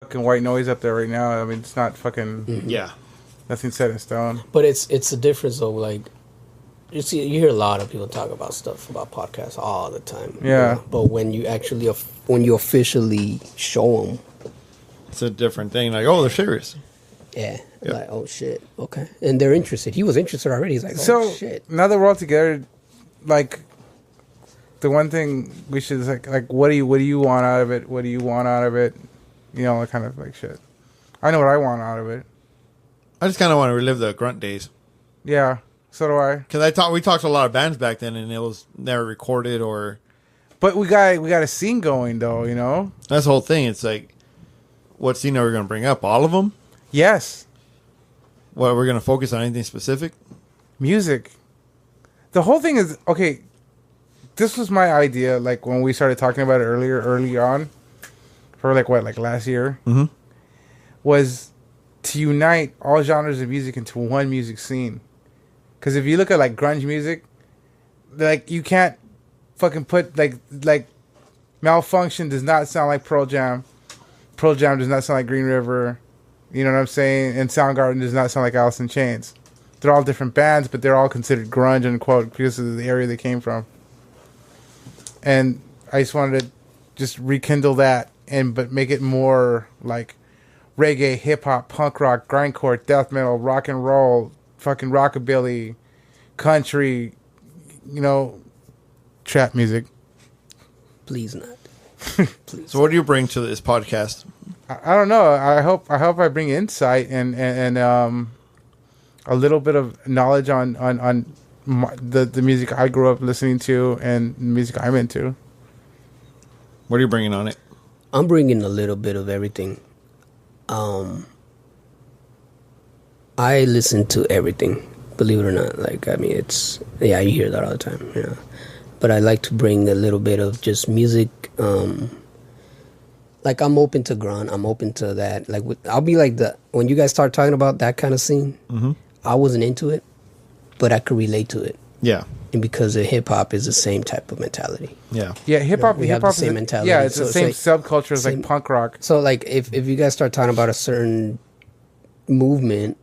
fucking white noise up there right now. I mean, it's not fucking nothing set in stone. But it's a difference though. Like you hear a lot of people talk about stuff about podcasts all the time. Yeah. You know? But when you actually officially show them, it's a different thing. Like, oh, they're serious. Yeah. Yep. Like, oh shit. Okay. And they're interested. He was interested already. He's like, oh shit. Now that we're all together, like, the one thing we should like what do you want out of it? What do you want out of it? You know, that kind of like shit. I know what I want out of it. I just kind of want to relive the grunt days. Yeah, so do I. Because we talked to a lot of bands back then, and it was never recorded or. But we got a scene going though, you know. That's the whole thing. It's like, what scene are we going to bring up? All of them? Yes. What, we're going to focus on anything specific? Music. The whole thing is okay. This was my idea, like when we started talking about it early on, for like last year, was to unite all genres of music into one music scene. Because if you look at like grunge music, like you can't fucking put like Malfunction does not sound like Pearl Jam. Pearl Jam does not sound like Green River. You know what I'm saying? And Soundgarden does not sound like Alice in Chains. They're all different bands, but they're all considered grunge, unquote, because of the area they came from. And I just wanted to just rekindle that but make it more like reggae, hip hop, punk rock, grindcore, death metal, rock and roll, fucking rockabilly, country, you know, trap music. Please not. Please. So what do you bring to this podcast? I don't know. I hope I bring insight and a little bit of knowledge on the music I grew up listening to and the music I'm into. What are you bringing on it? I'm bringing a little bit of everything. I listen to everything, believe it or not. Like, I mean, you hear that all the time, you know. But I like to bring a little bit of just music. Like, I'm open to grunt. I'm open to that. Like, I'll be like when you guys start talking about that kind of scene, I wasn't into it, but I could relate to it. Yeah. And because the hip hop is the same type of mentality. Yeah. Yeah, hip hop. We have the same mentality. Yeah, it's the same subculture as like punk rock. So like, if you guys start talking about a certain movement,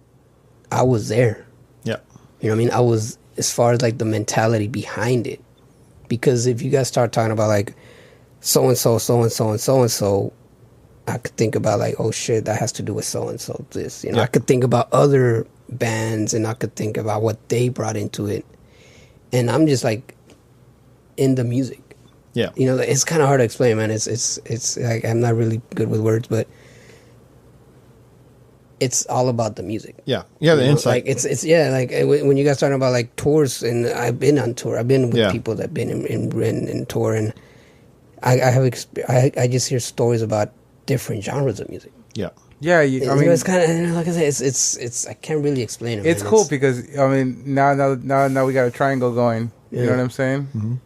I was there. Yeah. You know what I mean? I was, as far as like the mentality behind it. Because if you guys start talking about like so and so, so and so, and so and so, I could think about like, oh shit, that has to do with so and so. This, you know, I could think about other bands, and I could think about what they brought into it, and I'm just like in the music. Yeah, you know, it's kind of hard to explain, man. It's like, I'm not really good with words, but it's all about the music. Yeah, yeah, the insight. Like it's like when you guys talking about like tours, and I've been on tour. I've been with people that've been in tour, and I just hear stories about different genres of music. Yeah. Yeah, I mean, it's kind of, like I said, it's I can't really explain it. It's cool because I mean now we got a triangle going. You know what I'm saying?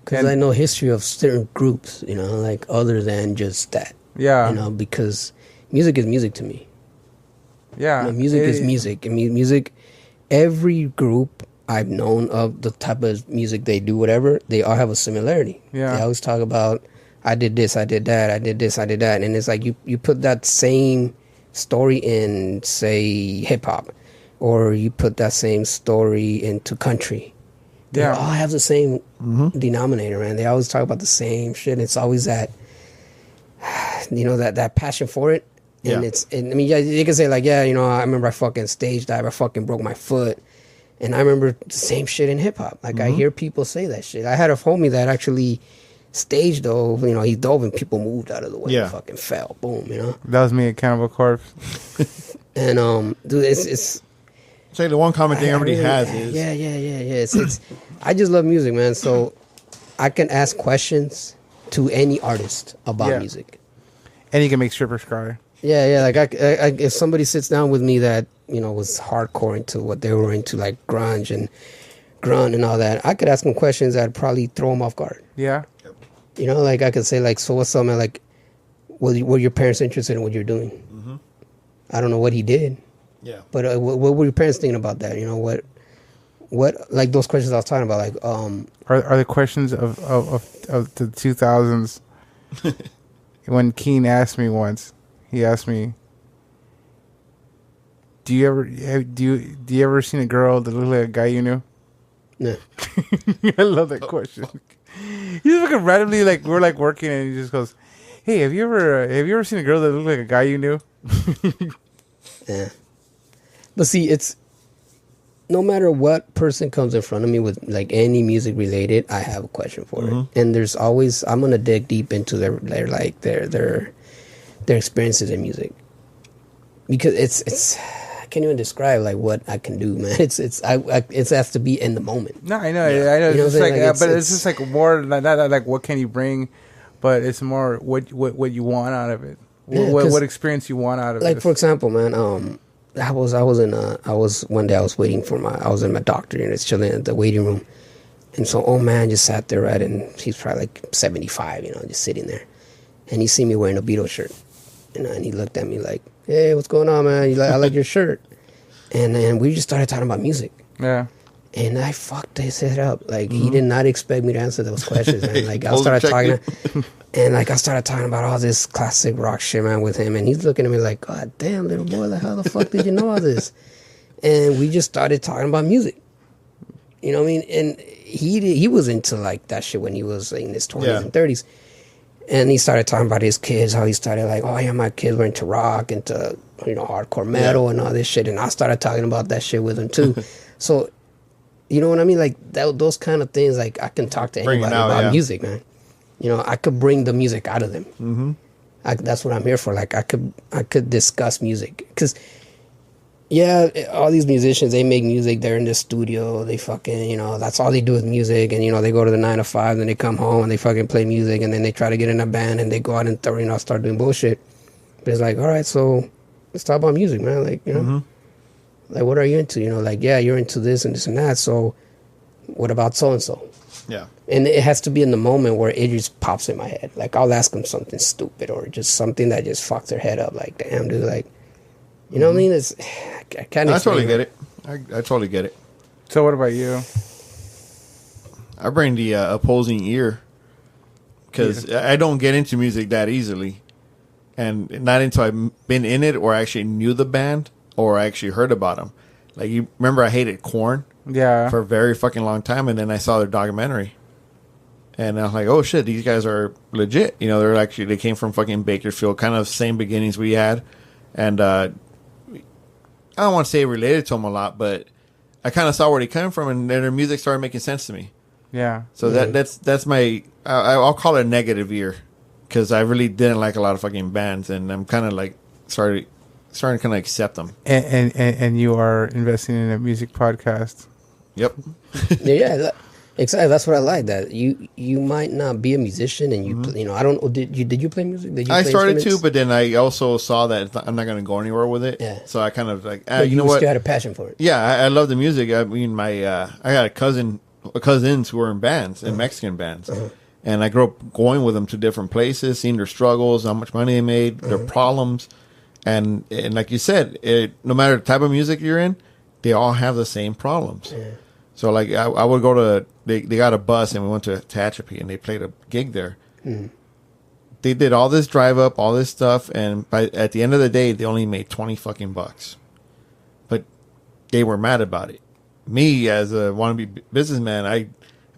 Because I know history of certain groups, you know, like other than just that. Yeah, you know, because music is music to me. Yeah, you know, music is music. I mean, music. Every group I've known of the type of music they do, whatever, they all have a similarity. Yeah, they always talk about, I did this, I did that, I did this, I did that. And it's like you put that same story in, say, hip-hop, or you put that same story into country. They all have the same denominator, man. They always talk about the same shit. It's always that, you know, that passion for it. And I mean, you can say like, yeah, you know, I remember I fucking stage dive, I fucking broke my foot. And I remember the same shit in hip-hop. Like, I hear people say that shit. I had a homie that actually stage dove, you know, he dove and people moved out of the way and fucking fell. Boom, you know? That was me at Cannibal Corpse. And, dude, it's say the one comment thing everybody has is... Yeah. It's I just love music, man. So I can ask questions to any artist about music. And you can make strippers cry. Yeah, like, I, if somebody sits down with me that, you know, was hardcore into what they were into, like grunge and grunt and all that, I could ask them questions that'd probably throw them off guard. Yeah. You know, like, I could say, like, so what's up, man? Like, were your parents interested in what you're doing? I don't know what he did. Yeah. But what were your parents thinking about that? You know, what, like, those questions I was talking about, like, Are the questions of the 2000s... When Keen asked me once, He asked me, do you ever seen a girl that looked like a guy you knew? No. I love that question. He's fucking randomly like we're like working and he just goes, "Hey, have you ever seen a girl that looked like a guy you knew?" Yeah. But see, it's no matter what person comes in front of me with like any music related, I have a question for it. And there's always I'm gonna dig deep into their experiences in music because it's I can't even describe like what I can do, man. It has to be in the moment. No, I know. Yeah. I know. You know it's just like, but it's just like more not like what can you bring, but it's more what you want out of it. Yeah, what experience you want out of it. Like for example, man, I was one day I was waiting for I was in my doctor and it's chilling in the waiting room, and so old man just sat there, right, and he's probably like 75, just sitting there, and he see me wearing a Beatles shirt, and he looked at me like, "Hey, what's going on, man? I like your shirt," and then we just started talking about music. Yeah. And I fucked his head up. Like he did not expect me to answer those questions, man. Like I started talking about all this classic rock shit, man, with him, and he's looking at me like, "God damn, little boy, like how the fuck did you know all this?" And we just started talking about music. You know what I mean? And he was into like that shit when he was in his 20s and 30s. And he started talking about his kids, how he started like, "Oh yeah, my kids were into rock, into hardcore metal and all this shit." And I started talking about that shit with him too. So, you know what I mean? Like those kind of things, like I can talk to anybody about music, man. I could bring the music out of them. Mm-hmm. That's what I'm here for. Like I could discuss music because, all these musicians, they make music. They're in the studio. They fucking, that's all they do is music. And they go to the 9 to 5, then they come home and they fucking play music, and then they try to get in a band and they go out and start doing bullshit. But it's like, all right, so let's talk about music, man. Like like what are you into? You're into this and this and that. So what about so and so? Yeah. And it has to be in the moment where it just pops in my head. Like I'll ask them something stupid or just something that just fucks their head up. Like, damn, dude, like, you know what I mean? I totally get it. I totally get it. So what about you? I bring the opposing ear because I don't get into music that easily, and not until I've been in it or actually knew the band or I actually heard about them. Like you remember, I hated Korn. Yeah. For a very fucking long time, and then I saw their documentary, and I was like, "Oh shit, these guys are legit." They came from fucking Bakersfield, kind of same beginnings we had, and I don't want to say related to them a lot, but I kind of saw where they came from, and then their music started making sense to me. Yeah. So that's my I'll call it a negative ear because I really didn't like a lot of fucking bands, and I'm kind of like starting to kind of accept them. And you are investing in a music podcast. Yep. Exactly. That's what I like. That you might not be a musician, and you I don't. Did you play music? I started to, but then I also saw that I'm not going to go anywhere with it. Yeah. So I kind of like, you know what? Still had a passion for it. Yeah, I love the music. I mean, I got cousins who were in bands, in Mexican bands, and I grew up going with them to different places, seeing their struggles, how much money they made, their problems, and like you said, no matter the type of music you're in, they all have the same problems. Yeah. So like I would go to they got a bus and we went to Tehachapi and they played a gig there. Mm-hmm. They did all this drive up, all this stuff, and at the end of the day, they only made $20 but they were mad about it. Me as a wannabe businessman, I'd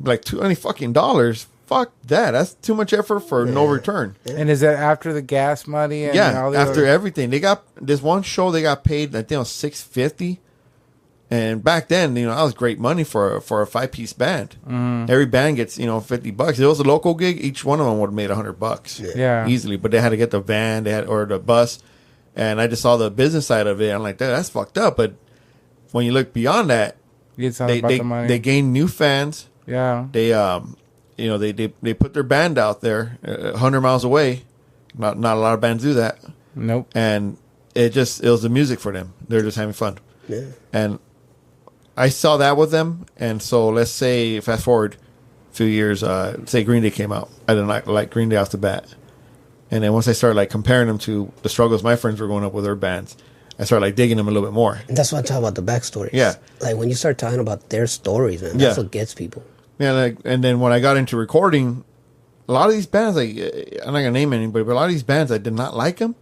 be like $20. Fuck that! That's too much effort for no return. And is that after the gas money? And all the after everything, they got this one show. They got paid, I think, it was $650. And back then, that was great money for a 5-piece band. Mm. Every band gets, $50. If it was a local gig, each one of them would have made $100. Yeah, easily. But they had to get the van, or the bus, and I just saw the business side of it. I'm like, that's fucked up. But when you look beyond that, it's all about the money. They gained new fans. Yeah, they they put their band out there 100 miles away. Not a lot of bands do that. Nope. And it was the music for them. They're just having fun. Yeah. And I saw that with them, and so let's say fast forward a few years, say Green Day came out. I didn't like Green Day off the bat, and then once I started like comparing them to the struggles my friends were going up with their bands, I started like digging them a little bit more. And that's what I talk about, the backstories. Yeah, like when you start talking about their stories, man, that's what gets people. Yeah, and then when I got into recording, a lot of these bands, like I'm not gonna name anybody, but a lot of these bands, I did not like them,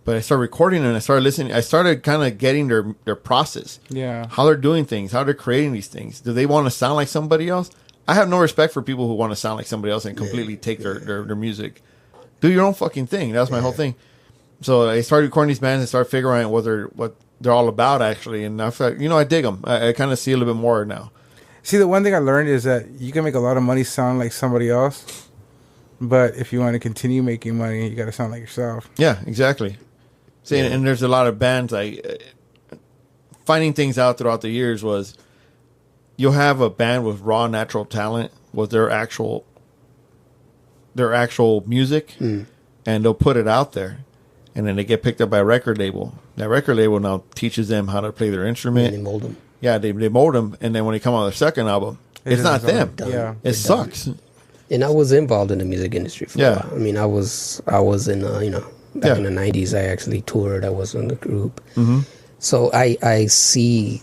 But I started recording and I started listening. I started kind of getting their process. Yeah. How they're doing things, how they're creating these things. Do they want to sound like somebody else? I have no respect for people who want to sound like somebody else and completely take their music. Do your own fucking thing. That was my whole thing. So I started recording these bands and started figuring out what they're all about, actually. And I felt, I dig them. I kind of see a little bit more now. See, the one thing I learned is that you can make a lot of money sound like somebody else, but if you want to continue making money, you got to sound like yourself. Yeah, exactly. See, and there's a lot of bands. Finding things out throughout the years was you'll have a band with raw natural talent with their actual music, and they'll put it out there, and then they get picked up by a record label. That record label now teaches them how to play their instrument. And they mold them. Yeah, they mold them, and then when they come out with their second album, it's not them. Yeah, it sucks. And I was involved in the music industry for a while. I mean, I was in back in the 90s. I actually toured. I was in the group. Mm-hmm. So I see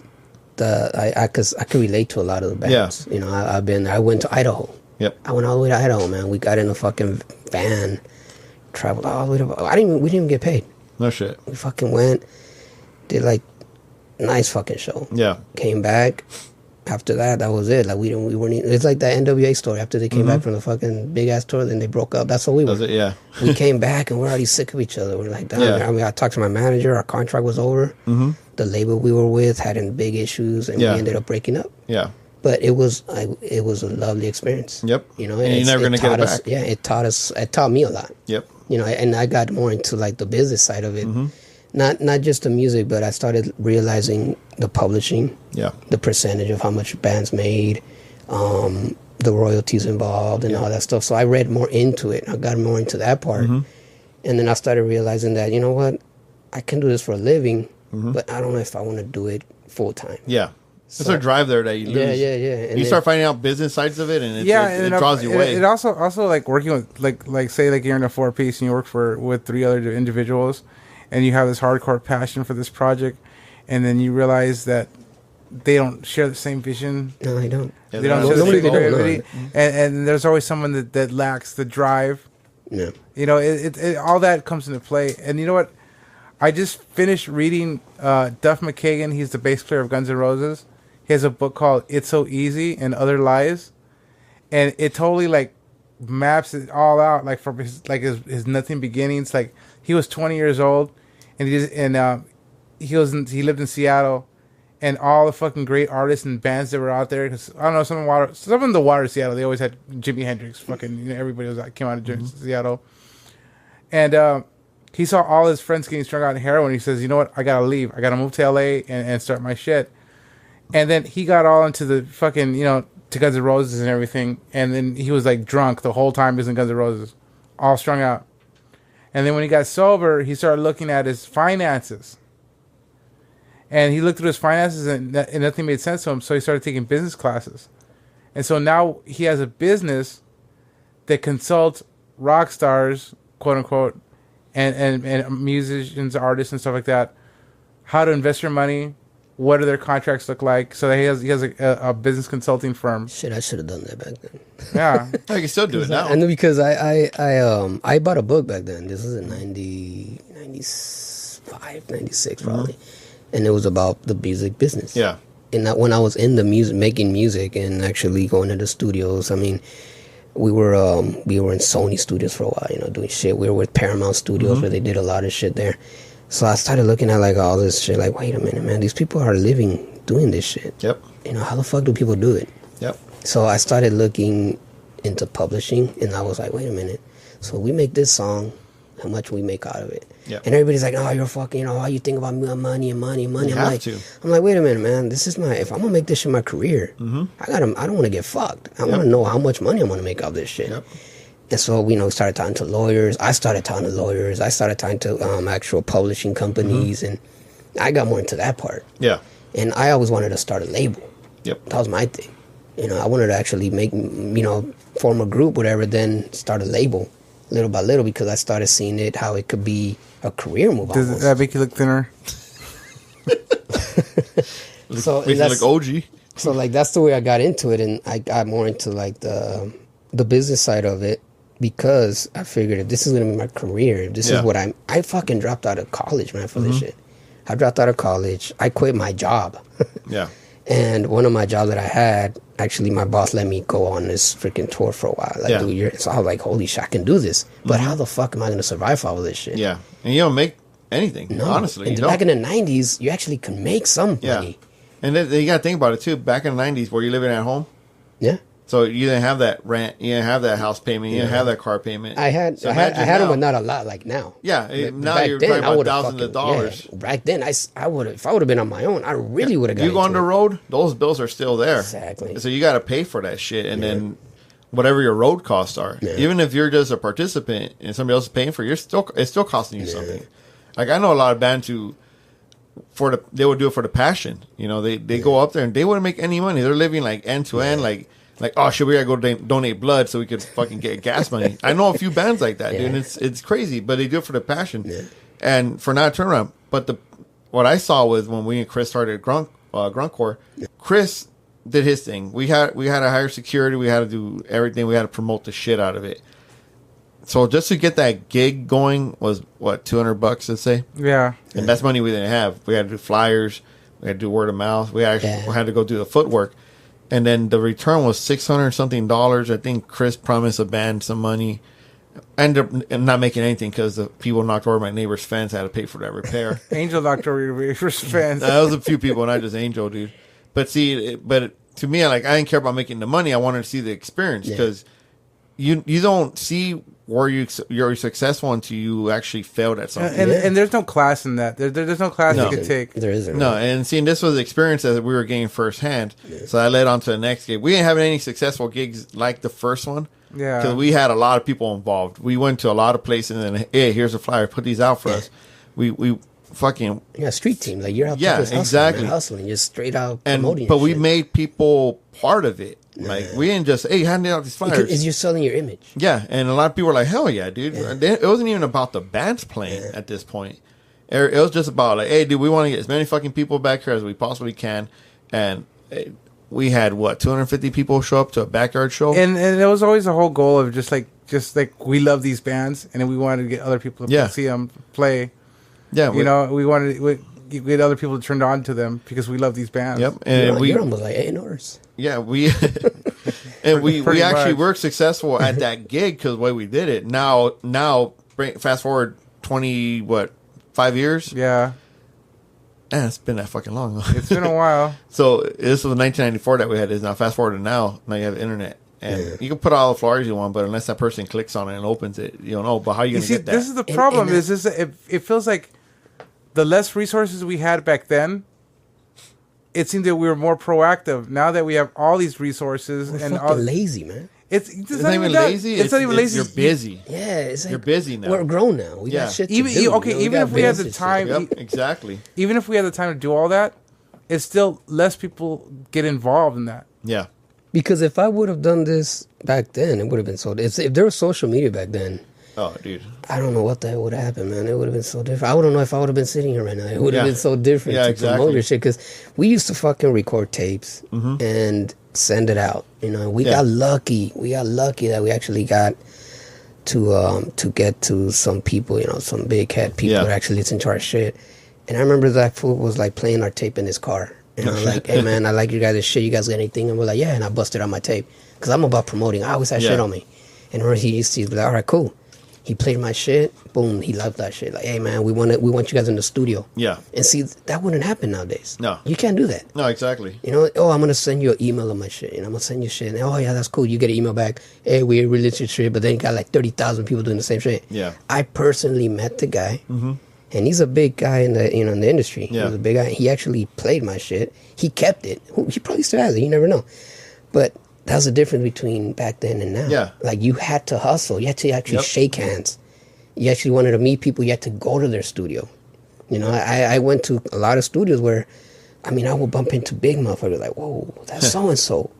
I could relate to a lot of the bands. Yeah. I went to Idaho. Yep. I went all the way to Idaho, man. We got in a fucking van, traveled all the way to. We didn't even get paid. No shit. We fucking went, did like nice fucking show. Yeah. Came back. After that was it. Like we weren't. It's like that NWA story. After they came back from the fucking big ass tour, then they broke up. That's what we were. That's it, yeah. We came back and we're already sick of each other. We're like, damn. Yeah. I mean, I talked to my manager. Our contract was over. Mm-hmm. The label we were with had big issues, and we ended up breaking up. Yeah. But it was a lovely experience. Yep. And you're never gonna get it back. Yeah, it taught me a lot. Yep. And I got more into like the business side of it. Mm-hmm. Not just the music, but I started realizing the publishing, the percentage of how much bands made, the royalties involved, and all that stuff. So I read more into it. I got more into that part, and then I started realizing that what, I can do this for a living, but I don't know if I want to do it full time. Yeah, it's a drive there that you lose. Yeah. And you start finding out business sides of it, and it draws you away. It also like working with like say like you're in a 4-piece and you work with 3 other individuals. And you have this hardcore passion for this project, and then you realize that they don't share the same vision. No, they don't. Yeah, they don't share the same creativity, and there's always someone that lacks the drive. Yeah. It all that comes into play. And you know what? I just finished reading Duff McKagan. He's the bass player of Guns N' Roses. He has a book called "It's So Easy and Other Lies," and it totally like maps it all out, like from his nothing beginnings. Like he was 20 years old, and he lived in Seattle, and all the fucking great artists and bands that were out there. Cause I don't know, some of the Water Seattle, they always had Jimi Hendrix. Fucking everybody came out of Seattle, and he saw all his friends getting strung out in heroin. He says, "You know what? I gotta leave. I gotta move to LA and start my shit." And then he got all into the fucking to Guns N' Roses and everything, and then he was like drunk the whole time he was in Guns N' Roses, all strung out. And then when he got sober, he started looking at his finances. And he looked at his finances, and nothing made sense to him, so he started taking business classes. And so now he has a business that consults rock stars, quote unquote, and musicians, artists, and stuff like that, how to invest your money. What do their contracts look like? So he has a business consulting firm. Shit, I should have done that back then. Yeah, I can still do it now. I know because I bought a book back then. This was in 95, 96 probably, and it was about the music business. Yeah, and when I was in the making music and actually going to the studios, I mean, we were in Sony studios for a while, doing shit. We were with Paramount Studios where they did a lot of shit there. So I started looking at like all this shit, like, wait a minute, man, these people are living doing this shit. Yep. How the fuck do people do it? Yep. So I started looking into publishing, and I was like, wait a minute. So we make this song, how much we make out of it? Yep. And everybody's like, oh, you're fucking, how you think about money and money and money. You I'm have to. I'm like, wait a minute, man, this is if I'm gonna make this shit my career, I don't want to get fucked. I want to know how much money I'm gonna make out of this shit. Yep. And so, we started talking to lawyers. I started talking to lawyers. I started talking to actual publishing companies, and I got more into that part. Yeah. And I always wanted to start a label. Yep. That was my thing. I wanted to actually make, form a group, whatever, then start a label little by little, because I started seeing how it could be a career move. Does that make you look thinner? So you look OG. So, that's the way I got into it, and I got more into, the business side of it. because I figured if this is going to be my career, if this is what I fucking dropped out of college, man, for this shit. I dropped out of college. I quit my job. Yeah. And one of my jobs that I had, actually, my boss let me go on this freaking tour for a while. Like, so I was like, holy shit, I can do this. But how the fuck am I going to survive all of this shit? Yeah. And you don't make anything, honestly. And back in the 90s, you actually can make some money. And then you got to think about it, too. Back in the 90s, were you living at home? Yeah. So you didn't have that rent, you didn't have that house payment, you didn't have that car payment. I had them, but not a lot like now. Yeah, now you're talking about thousands of dollars. Yeah, back then, I would if I would have been on my own, I really would have. You go on the road, those bills are still there. Exactly. So you got to pay for that shit, and then whatever your road costs are, even if you're just a participant and somebody else is paying for, it's still costing you something. Like I know a lot of bands who. They would do it for the passion. You know, they go up there and they wouldn't make any money. They're living like end to end, like oh shit, we gotta go donate blood so we could fucking get gas money. I know a few bands like that, dude. And it's crazy, but they do it for the passion and for not a turnaround. But what I saw was when we and Chris started Gruntcore, Chris did his thing. We had to hire security. We had to do everything. We had to promote the shit out of it. So just to get that gig going was what, $200, let's say. Yeah. And that's money we didn't have. We had to do flyers. We had to do word of mouth. We actually had to go do the footwork. And then the return was $600 something. I think Chris promised a band some money. Ended up not making anything because the people knocked over my neighbor's fence. I had to pay for that repair. Angel knocked over your neighbor's fence. That was a few people, not just Angel, dude. But see, to me, I didn't care about making the money. I wanted to see the experience because you don't see where you're successful until you actually failed at something. And there's no class in that. There's no class you can take. There isn't. No, and seeing this was the experience that we were getting firsthand. So I led on to the next gig. We didn't have any successful gigs like the first one. Yeah. Because we had a lot of people involved. We went to a lot of places and, hey, here's a flyer. Put these out for us. We fucking... Yeah, street team. Like, you're out hustling, just straight out promoting. But we made people part of it. Like, we didn't just, hey, handing out these flyers. Because you're selling your image. Yeah, and a lot of people were like, hell yeah, dude. It wasn't even about the bands playing at this point. It was just about, like, hey, dude, we want to get as many fucking people back here as we possibly can. And we had, 250 people show up to a backyard show? And it was always the whole goal of just like we love these bands, and then we wanted to get other people to see them play. Yeah. We wanted we get other people turned on to them because we love these bands. Yep. And you're almost like A&Rs. Yeah, we actually were successful at that gig because the way we did it. Now, fast forward 5 years? Yeah. It's been that fucking long. It's been a while. So this was 1994 that we had this. Now fast forward to now you have the internet. And you can put all the flyers you want, but unless that person clicks on it and opens it, you don't know. But how are you going to get that? This is the problem. It feels like the less resources we had back then, it seemed that we were more proactive. Now that we have all these resources, we're fucking lazy, man. It's not even lazy. It's not even lazy. You're busy. Yeah, it's like you're busy now. We're grown now. We got shit to do. Even if we had the time, exactly. Even if we had the time to do all that, it's still less people get involved in that. Yeah. Because if I would have done this back then, it would have been so. If there was social media back then, oh, dude, I don't know what the hell would have happened, man. It would have been so different. I wouldn't know if I would have been sitting here right now. It would have been so different to promote your shit. Because we used to fucking record tapes and send it out. We got lucky. We got lucky that we actually got to get to some people. Some big head people that actually listen to our shit. And I remember that fool was like playing our tape in his car. And I'm like, hey man, I like you guys' shit. You guys got anything? And we're like, yeah. And I busted out my tape because I'm about promoting. I always had shit on me. And he used to be like, all right, cool. He played my shit. Boom. He loved that shit. Like, hey man, we want you guys in the studio. Yeah. And see, that wouldn't happen nowadays. No. You can't do that. No, exactly. I'm gonna send you an email of my shit. I'm gonna send you shit. And, oh yeah, that's cool. You get an email back. Hey, we released your shit, but then you got like 30,000 people doing the same shit. Yeah. I personally met the guy. And he's a big guy in the in the industry. Yeah. He's a big guy. He actually played my shit. He kept it. He probably still has it. You never know. But that was the difference between back then and now. Yeah. Like, you had to hustle. You had to actually shake hands. You actually wanted to meet people. You had to go to their studio. I went to a lot of studios where, I would bump into big motherfuckers like, whoa, that's so-and-so.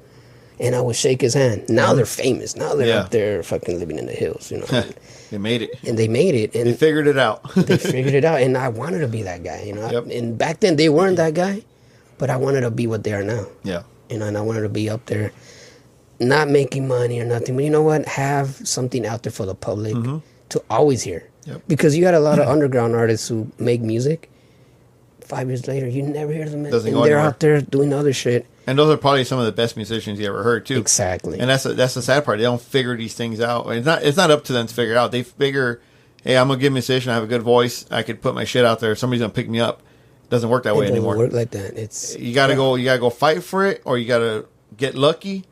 And I would shake his hand. Now they're famous. Now they're up there fucking living in the hills, They made it. And they made it. And they figured it out. And I wanted to be that guy, And back then they weren't that guy, but I wanted to be what they are now. Yeah. And I wanted to be up there not making money or nothing, but you know what? Have something out there for the public to always hear. Yep. Because you got a lot of underground artists who make music. 5 years later, you never hear them, and they're anywhere. out there doing other shit. And those are probably some of the best musicians you ever heard too. Exactly. And that's the sad part. They don't figure these things out. It's not up to them to figure it out. They figure, hey, I'm a good musician. I have a good voice. I could put my shit out there. Somebody's gonna pick me up. It doesn't work that way anymore. It doesn't work like that. It's you gotta go fight for it, or you gotta get lucky,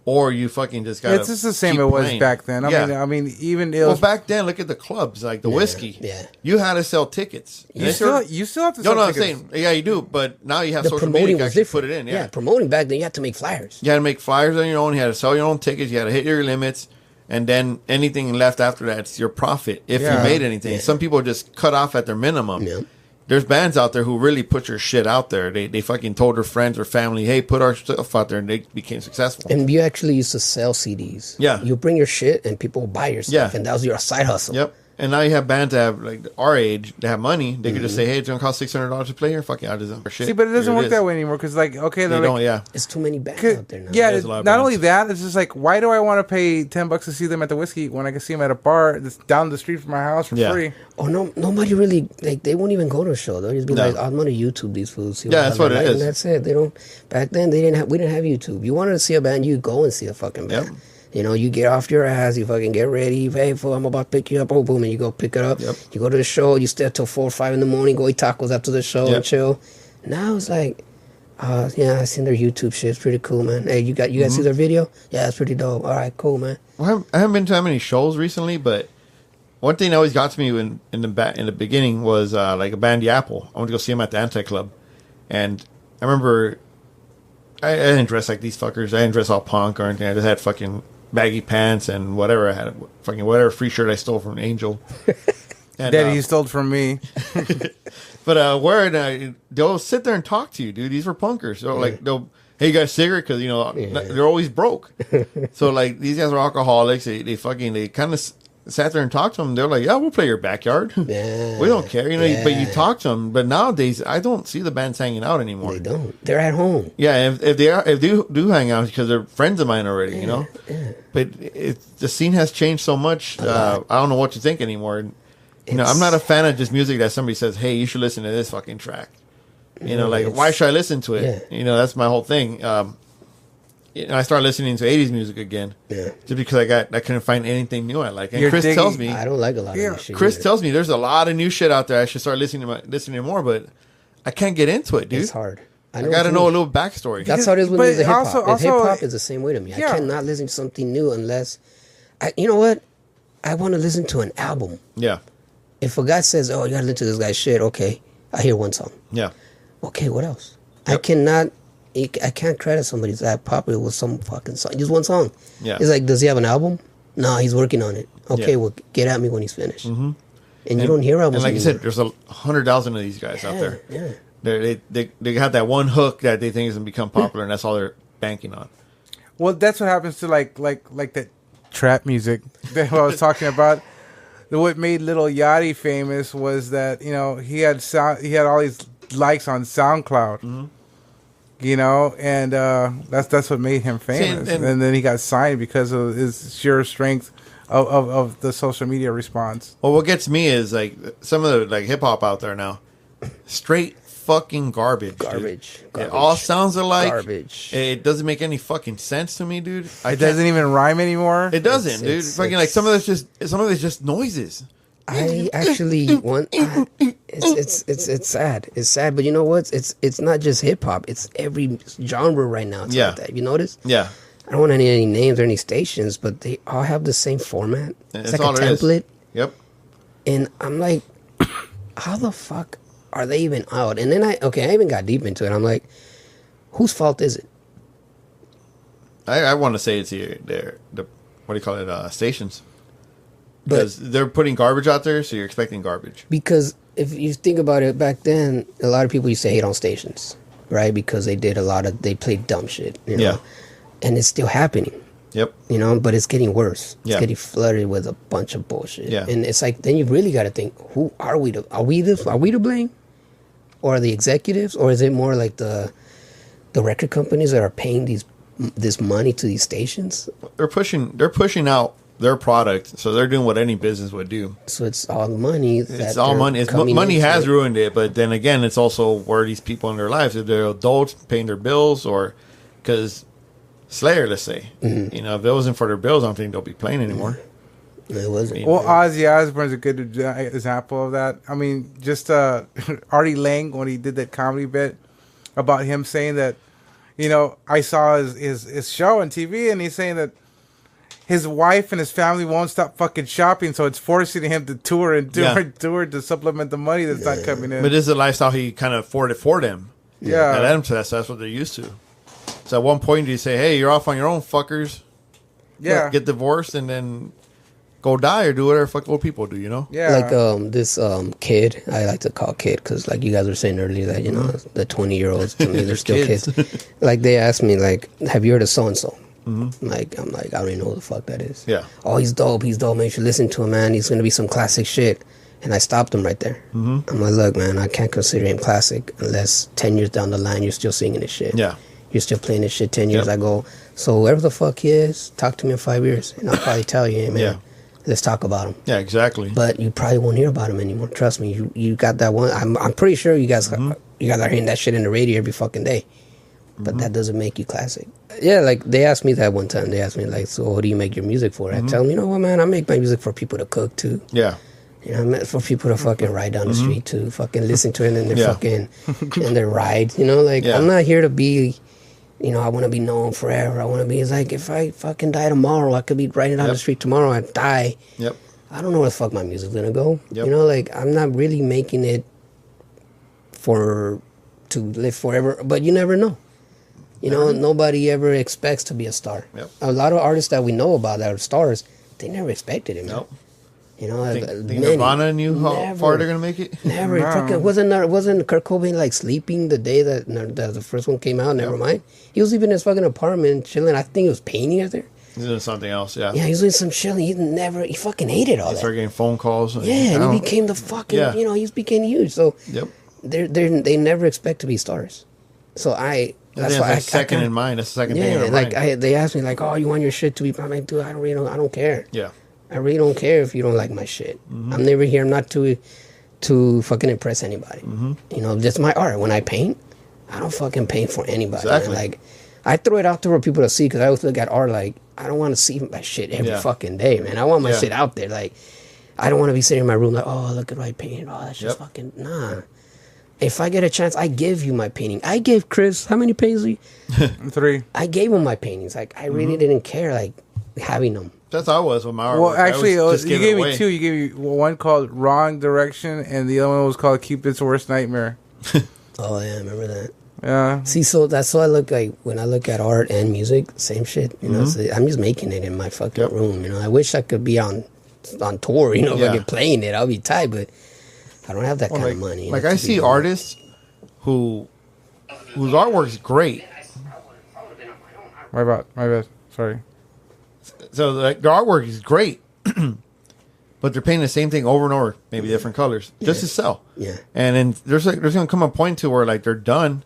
or you fucking just gotta. It's just the same it was playing. back then. I mean, even it well, was, back then, look at the clubs, like the whiskey. Yeah. You had to sell tickets. you still have to sell I'm tickets. saying, yeah, you do, but now you have the social media. promoting You was actually different. put it in. Yeah. Promoting back then, you had to make flyers. You had to make flyers on your own. You had to sell your own tickets. You had to hit your limits. And then anything left after that's your profit if you made anything. Some people just cut off at their minimum. Yeah. There's bands out there who really put your shit out there. They fucking told their friends or family, hey, put our stuff out there, and they became successful. And you actually used to sell CDs. Yeah. You bring your shit and people will buy your stuff. Yeah. And that was your side hustle. Yep. And now you have bands that have, like, our age, that have money. They could just say, hey, it's going to cost $600 to play here. Fuck yeah, I'll just shit. See, but it doesn't Here work that way anymore because, like, okay, They they're don't, like, yeah. It's too many bands out there now. yeah, There's a lot of not bands. only that, it's just like, why do I want to pay $10 to see them at the whiskey when I can see them at a bar that's down the street from my house for free? Oh, no, nobody really, like, they won't even go to a show. They'll just be No. like, I'm going to YouTube these fools. See Yeah, that's what it like. is. And that's it. They don't, back then, we didn't have YouTube. You wanted to see a band, you go and see a fucking band. Yep. You know, you get off your ass, you fucking get ready. Hey, fool, I'm about to pick you up. Oh, boom, and you go pick it up. Yep. You go to the show, you stay till 4 or 5 in the morning, go eat tacos after the show and chill. Now it's like, yeah, I seen their YouTube shit. It's pretty cool, man. Hey, you guys see their video? Yeah, it's pretty dope. All right, cool, man. Well, I haven't been to that many shows recently, but one thing that always got to me in the beginning was like a band, The Apple. I went to go see them at the Anti Club, and I remember I didn't dress like these fuckers. I didn't dress all punk or anything. I just had fucking baggy pants and whatever. I had fucking whatever free shirt I stole from Angel. And, That he stole from me. But they'll sit there and talk to you, dude. These were punkers. So like hey, you got a cigarette? Because they're always broke. So like these guys are alcoholics. They kind of sat there and talked to them. They're like, yeah, we'll play your backyard. Yeah. We don't care, But you talk to them. But nowadays, I don't see the bands hanging out anymore. They don't. They're at home. Yeah, if they do hang out because they're friends of mine already, Yeah. But the scene has changed so much. I don't know what to think anymore. I'm not a fan of just music that somebody says, hey, you should listen to this fucking track. Why should I listen to it? Yeah. That's my whole thing. I started listening to 80s music again. Yeah. Just because I couldn't find anything new I like. And You're Chris digging- tells me, I don't like a lot of this shit. Chris either. tells me there's a lot of new shit out there. I should start listening to more, but I can't get into it, dude. It's hard. I got to know a little backstory. That's how it is with But music. Hip also- hop. Hip also- hop is the same way to me. Yeah. I cannot listen to something new unless, you know what? I want to listen to an album. Yeah. If a guy says, "Oh, you gotta listen to this guy's shit," okay, I hear one song. Yeah. Okay, what else? Yep. I can't credit somebody that popular with some fucking song, just one song. Yeah. It's like, does he have an album? No, he's working on it. Okay, Yeah. well, get at me when he's finished. Mm-hmm. And you don't hear albums. And like you anymore. said, there's 100,000 of these guys out there. Yeah. They have that one hook that they think is going to become popular, and that's all they're banking on. Well, that's what happens to like that trap music that I was talking about. What made Lil Yachty famous was that he had all these likes on SoundCloud, and that's what made him famous. See, and and then he got signed because of his sheer strength of the social media response. Well, what gets me is like some of the like hip hop out there now, straight fucking garbage. Garbage. Dude. It all sounds alike. Garbage. It doesn't make any fucking sense to me, dude. It doesn't even rhyme anymore. It doesn't, dude. it's- Fucking like some of it's just noises. I actually want. It's sad. It's sad, but you know what? It's not just hip hop. It's every genre right now. It's like that. Have you noticed? Yeah. I don't want any names or any stations, but they all have the same format. It's That's like all a it is. template. Yep. And I'm like, how the fuck are they even out? And then I even got deep into it. I'm like, whose fault is it? I want to say it's the what do you call it? Stations. Because they're putting garbage out there, so you're expecting garbage. Because if you think about it, back then, a lot of people used to hate on stations, right? Because they played dumb shit, Yeah. And it's still happening, Yep. but it's getting worse. It's Yeah. getting flooded with a bunch of bullshit. Yeah. And it's like, then you really got to think, who are we are we to blame? Or are the executives? Or is it more like the record companies that are paying these this money to these stations. They're pushing out their product, so they're doing what any business would do. So it's all money. It's all money. Money has ruined it, but then again, it's also where these people in their lives, if they're adults paying their bills, or because Slayer, let's say, if it wasn't for their bills, I don't think they'll be playing anymore. It wasn't. Well, Ozzy Osbourne's a good example of that. I mean, just Artie Lang, when he did that comedy bit about him saying that, I saw his show on TV, and he's saying that his wife and his family won't stop fucking shopping, so it's forcing him to tour to supplement the money that's not coming in. But this is a lifestyle he kind of afforded for them. Yeah. And let them to that, so that's what they're used to. So at one point, you say, hey, you're off on your own, fuckers. Yeah. Get divorced and then go die or do whatever fuck old people do, Yeah. Like this kid, I like to call kid because like you guys were saying earlier that, the 20-year-olds, to me, they're still kids. Like they asked me, like, have you heard of so-and-so? Like, I'm like, I don't even know who the fuck that is. Yeah. Oh, he's dope, man. You should listen to him, man. He's going to be some classic shit. And I stopped him right there. I'm like, look, man, I can't consider him classic unless 10 years down the line you're still singing this shit. Yeah. You're still playing this shit 10 years. I go, so whoever the fuck he is, talk to me in 5 years. And I'll probably tell you, hey, man, let's talk about him. Yeah, exactly. But you probably won't hear about him anymore. Trust me. You got that one. I'm pretty sure you guys are hearing that shit in the radio every fucking day. But that doesn't make you classic. Yeah, like they asked me that one time. They asked me like, so what do you make your music for? I tell them, you know what, man, I make my music for people to cook too. Yeah. For people to fucking ride down the street to fucking listen to it in their fucking in their rides. I'm not here to be, I want to be known forever. I want to be, it's like if I fucking die tomorrow, I could be riding down the street tomorrow and die. Yep. I don't know where the fuck my music's gonna go. Yep. I'm not really making it to live forever, but you never know. Nobody ever expects to be a star. Yep. A lot of artists that we know about that are stars, they never expected it, man. Nope. Think Nirvana knew how far they're gonna make it. Never. Fucking wasn't Kurt Cobain like sleeping the day that the first one came out? Never mind. He was leaving his fucking apartment chilling. I think he was painting out there. He's doing something else. Yeah. Yeah, he was doing some shit. He fucking hated all that. He started getting phone calls. And he became the fucking. He became huge. So they never expect to be stars. So that's why that's second in mind. That's the second thing in their mind. They asked me like, "Oh, you want your shit to be?" I'm like, "Dude, I don't care. Yeah, I really don't care if you don't like my shit. I'm never here not to fucking impress anybody. That's my art. When I paint, I don't fucking paint for anybody. Exactly. Man. Like, I throw it out there for people to see because I always look at art like I don't want to see my shit every fucking day, man. I want my shit out there. Like, I don't want to be sitting in my room like, oh, look at what I painted. Oh, that's just fucking nah. If I get a chance, I give you my painting. I gave Chris, how many paintings? 3. I gave him my paintings. Like, I really didn't care, like, having them. That's how I was with my artwork. Well, actually, you gave me 2. You gave me one called Wrong Direction, and the other one was called Cupid's Worst Nightmare. Oh, yeah, I remember that. Yeah. See, so that's what I look like when I look at art and music, same shit. So I'm just making it in my fucking room. I wish I could be on tour, fucking playing it. I'll be tight, but I don't have that kind of money. Like I see artists whose artwork is great. My bad. Sorry. So like their artwork is great, but they're painting the same thing over and over, maybe different colors, just to sell. Yeah. And then there's gonna come a point to where like they're done,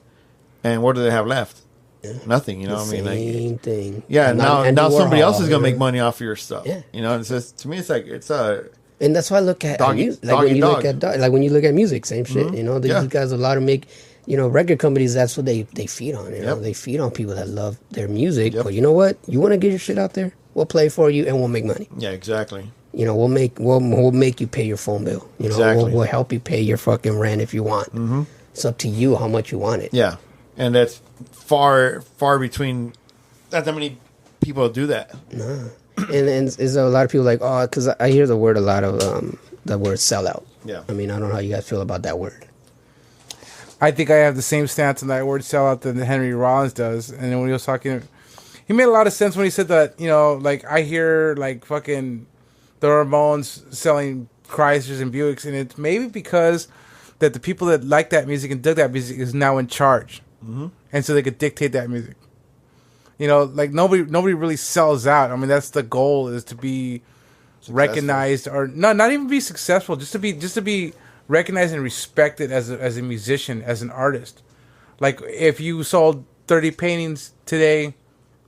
and what do they have left? Yeah. Nothing. Same thing. Yeah. Now somebody else is gonna make money off of your stuff. Yeah. It's just, to me, it's like it's a. And that's why I look at music. When you look at music, same shit. These guys a lot of make, record companies. That's what they feed on. They feed on people that love their music. But you know what? You want to get your shit out there? We'll play for you and we'll make money. Yeah, exactly. We'll make you pay your phone bill. Exactly. We'll help you pay your fucking rent if you want. It's up to you how much you want it. Yeah, and that's far between. Not that many people do that. Nah. And is a lot of people like, oh, because I hear the word a lot of the word sellout. Yeah. I mean, I don't know how you guys feel about that word. I think I have the same stance on that word sellout that Henry Rollins does. And then when he was talking, he made a lot of sense when he said that, like I hear like fucking the Ramones selling Chryslers and Buicks, and it's maybe because that the people that like that music and dug that music is now in charge. And so they could dictate that music. Like nobody really sells out. I mean, that's the goal, is to be successful. Recognized, or not even be successful, just to be recognized and respected as a musician, as an artist. Like if you sold 30 paintings today,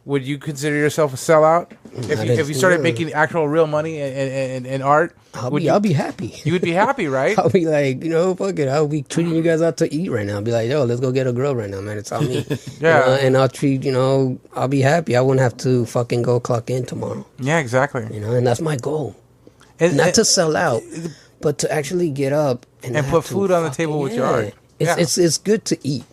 would you consider yourself a sellout if you started making actual real money and art? I'll be happy. You would be happy, right? I'll be like, fuck it. I'll be treating you guys out to eat right now. I'll be like, yo, let's go get a grill right now, man. It's on me. Yeah. And I'll treat, I'll be happy. I wouldn't have to fucking go clock in tomorrow. Yeah, exactly. And that's my goal. Not to sell out, but to actually get up and put food on the table with your art. It's good to eat.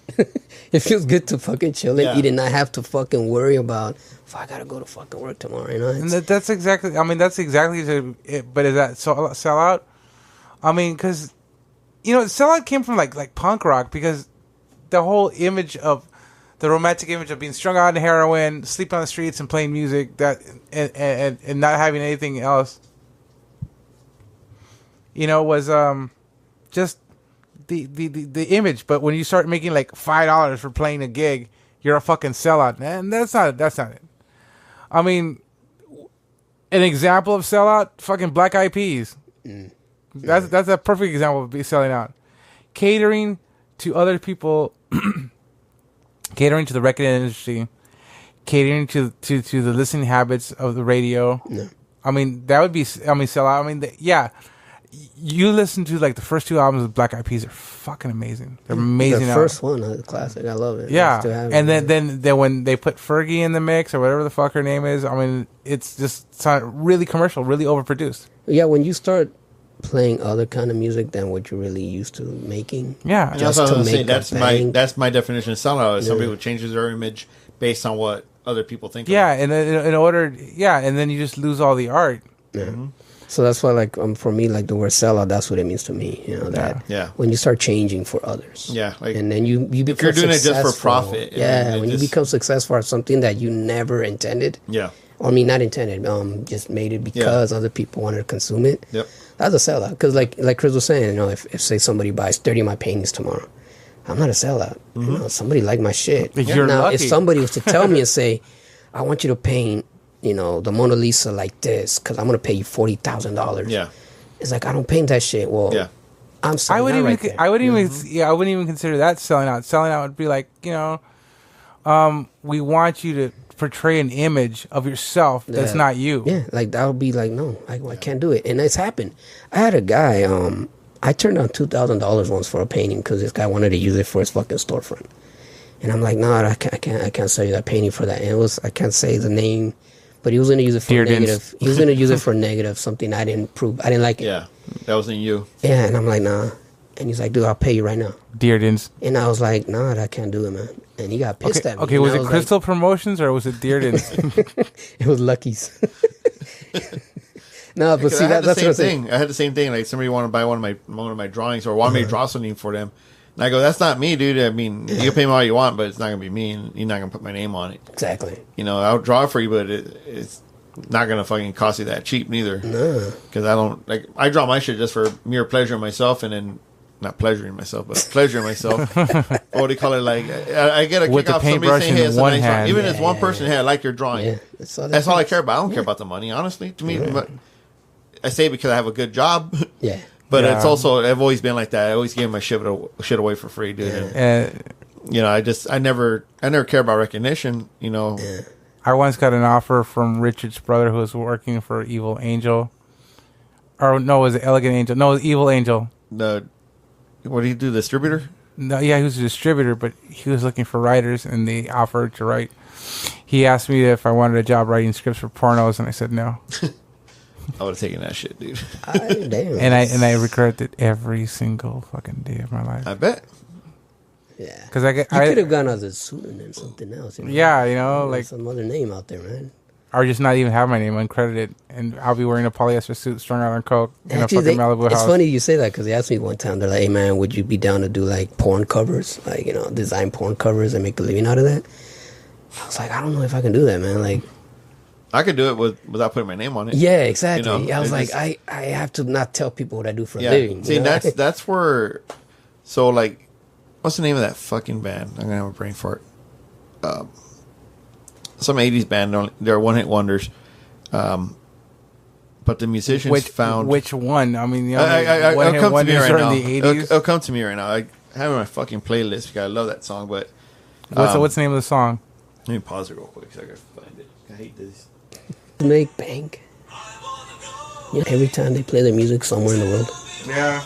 It feels good to fucking chill and eat and not have to fucking worry about if I gotta go to fucking work tomorrow. And that's exactly. It. But is that sell out? I mean, because sellout came from like punk rock, because the whole image of the romantic image of being strung out on heroin, sleeping on the streets, and playing music and not having anything else. Was just the image. But when you start making like $5 for playing a gig, you're a fucking sellout, and that's not it. I mean, an example of sellout, fucking Black Eyed Peas. That's a perfect example of selling out. Catering to other people, catering to the record industry, catering to the listening habits of the radio. No. I mean, that would be sell out. I mean, you listen to like the first 2 albums of Black Eyed Peas are fucking amazing. They're amazing. The first one, a classic. I love it. Yeah, and then when they put Fergie in the mix or whatever the fuck her name is, I mean, it's just really commercial, really overproduced. Yeah, when you start playing other kind of music than what you're really used to making. Yeah, just to make that's my definition of sellout. Is somebody who changes their image based on what other people think. Yeah, and in order, and then you just lose all the art. Yeah. Mm-hmm. So that's why, like, for me, like, the word sellout, that's what it means to me. When you start changing for others. Yeah. Like, and then you become if you're doing it just for profit. Yeah, when you become successful at something that you never intended. Yeah. Or, I mean, not intended, just made it because other people wanted to consume it. Yep. That's a sellout. Because, like Chris was saying, if say somebody buys 30 of my paintings tomorrow, I'm not a sellout. Mm-hmm. Somebody liked my shit. You're now, lucky. If somebody was to tell me and say, I want you to paint, the Mona Lisa like this, because I'm going to pay you $40,000. Yeah. It's like, I don't paint that shit. Well, I'm selling I wouldn't out even consider that selling out. Selling out would be like, we want you to portray an image of yourself that's not you. Yeah, like that would be like, no, I can't do it. And it's happened. I had a guy, I turned down $2,000 once for a painting because this guy wanted to use it for his fucking storefront. And I'm like, no, I can't sell you that painting for that. And it was, I can't say the name, but he was going to use it for negative. He was going to use it for negative, something I didn't prove. I didn't like it. Yeah, that wasn't you. Yeah, and I'm like, nah. And he's like, dude, I'll pay you right now. Dearden's. And I was like, nah, I can't do it, man. And he got pissed at me. Okay, was it Crystal Promotions or was it Dearden's? It was Lucky's. No, but see, that's the same thing. I had the same thing. Like, somebody wanted to buy one of my drawings or wanted me to draw something for them. And I go, that's not me, dude. I mean, you can pay me all you want, but it's not going to be me, and you're not going to put my name on it. Exactly. I'll draw it for you, but it's not going to fucking cost you that cheap neither. No. Because I draw my shit just for mere pleasure in myself, and then, not pleasuring myself, but pleasuring myself. What do you call it? Like, I get a kick off somebody saying, hey, it's a nice drawing. Even if it's one person, hey, I like your drawing. Yeah. That's all I care about. I don't care about the money, honestly. To me, but I say it because I have a good job. Yeah. But it's also, I've always been like that. I always give my shit away for free, dude. And, I never care about recognition, Yeah. I once got an offer from Richard's brother who was working for Evil Angel. Or no, was it Elegant Angel? No, it was Evil Angel. What did he do, the distributor? No, yeah, he was a distributor, but he was looking for writers, and they offered to write. He asked me if I wanted a job writing scripts for pornos, and I said no. I would have taken that shit, dude. Damn. And I regret it every single fucking day of my life. I bet. Yeah. Because I could have gone as a pseudonym, something else. Yeah, like some other name out there, man. Or just not even have my name uncredited, and I'll be wearing a polyester suit strung out on coke in a fucking Malibu house. It's funny you say that because they asked me one time. They're like, "Hey man, would you be down to do like porn covers, like design porn covers and make a living out of that?" I was like, I don't know if I can do that, man. Like, I could do it without putting my name on it. Yeah, exactly. I was like, I have to not tell people what I do for a living. See, that's where. So like, what's the name of that fucking band? I'm gonna have a brain fart. Some 80s band, they're one-hit wonders. But the musicians found... Which one? I mean, it'll come to me right now. In the 80s? It'll come to me right now. I have it on my fucking playlist because I love that song, but... What's the name of the song? Let me pause it real quick so I can find it. I hate this. Make bank. You know, every time they play their music somewhere in the world. Yeah.